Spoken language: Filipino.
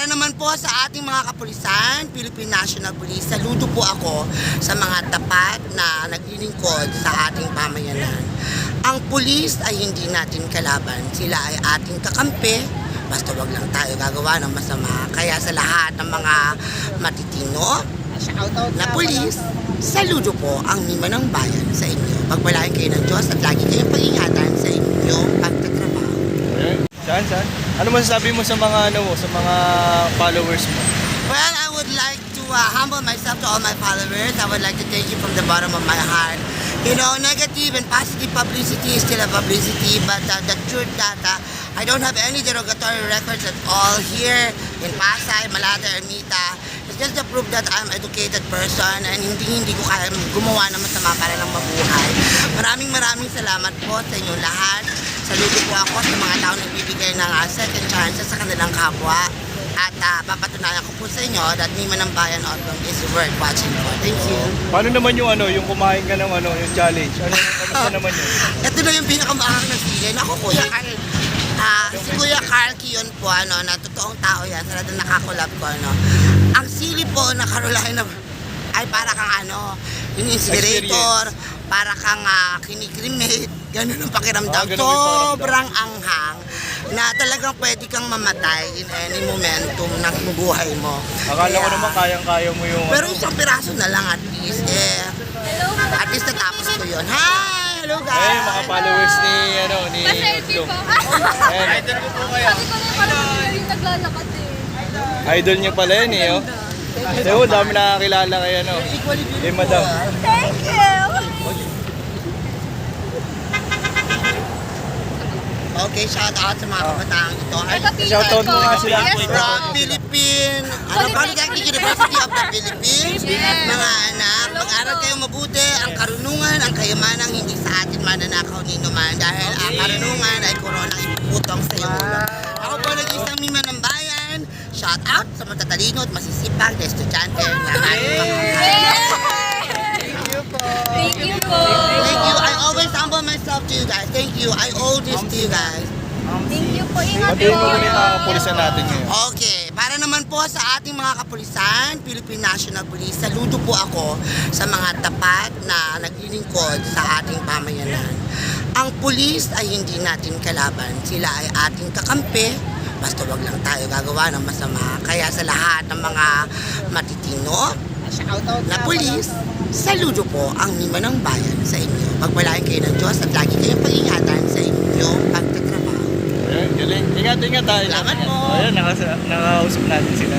Para naman po sa ating mga kapulisan, Philippine National Police, saludo po ako sa mga tapat na naglilingkod sa ating pamayanan. Ang pulis ay hindi natin kalaban, sila ay ating kakampi, basta wag lang tayo gagawa ng masama. Kaya sa lahat ng mga matitino na pulis, saludo po ang Mima ng Bayan sa inyo. Pagpalain kayo ng Diyos at lagi kayong pag-ingatan sa inyong pagtatrabaho. Saan? Ano masasabi mo sa mga sa mga followers mo? Well, I would like to humble myself to all my followers. I would like to thank you from the bottom of my heart. You know, negative and positive publicity is still a publicity, but the truth that I don't have any derogatory records at all here in Pasay, Malate, Ermita. It's just the proof that I'm an educated person and hindi ko kaya gumawa ng masama para lang mabuhay. Maraming salamat po sa inyong lahat. Saludo po ako sa mga tao nagbibigay ng second chances sa kanilang kapwa. At papatunayan ko po sa inyo that Mima ng Bayan Outlook is worth watching for. Thank you. Paano naman yung yung kumain ka ng yung challenge? Kamusta naman yun? Ito na yung pinakamakang na feeling. Ako, Kuya Carl. Si Kuya Carl Kiyon po, na totoong tao yan. Talagang nakakulab ko, Ang sili po na karulahin na ay para kang yung incinerator, para kang kinikremate, ganun ang pakiramdam. Sobrang anghang na talagang pwede kang mamatay in any momentum ng buhay mo. Akala ko naman kayang-kaya mo yung Pero isang piraso na lang at least, at least natapos ko yun. Hi! Hello guys! mga followers ni Pa-selfie Outlook. po. Idol ko po kayo. Sabi ko na yung parang yung naglalakad Idol niya pala yun So, dami nakakilala kay kay Madam. Thank you! Okay, shout out sa mga kabataang ito. Shoutout mo nga sila. From Philippine, Polytechnic University of the Philippines. Mga anak, mag-aral kayong mabuti. Ang karunungan, ang kayamanang hindi sa atin mananakaw nino man. Dahil ang karunungan ay koronang ipuputong sa iyo. Ako po nag-isang Mima ng Bayan. Shout out sa matatalino at masisipag na estudyante ng ating mga Thank you po. Thank you. I always humble myself to you guys. Thank you. I owe this to you guys. Thank you po. Ingat Pati po. mo yung mga kapulisan natin ngayon. Okay, para naman po sa ating mga kapulisan, Philippine National Police, saludo po ako sa mga tapat na naglilingkod sa ating pamayanan. Ang pulis ay hindi natin kalaban, sila ay ating kakampi, basta wag lang tayo gagawa ng masama. Kaya sa lahat ng mga matitino na pulis, saludo po ang Mima ng Bayan sa inyo. Pagpalain kayo ng Diyos at lagi kayong pag-ingatan sa inyong pagtatrabaho. Galing. Ingat tayo. Salamat po. Nakausap natin sila.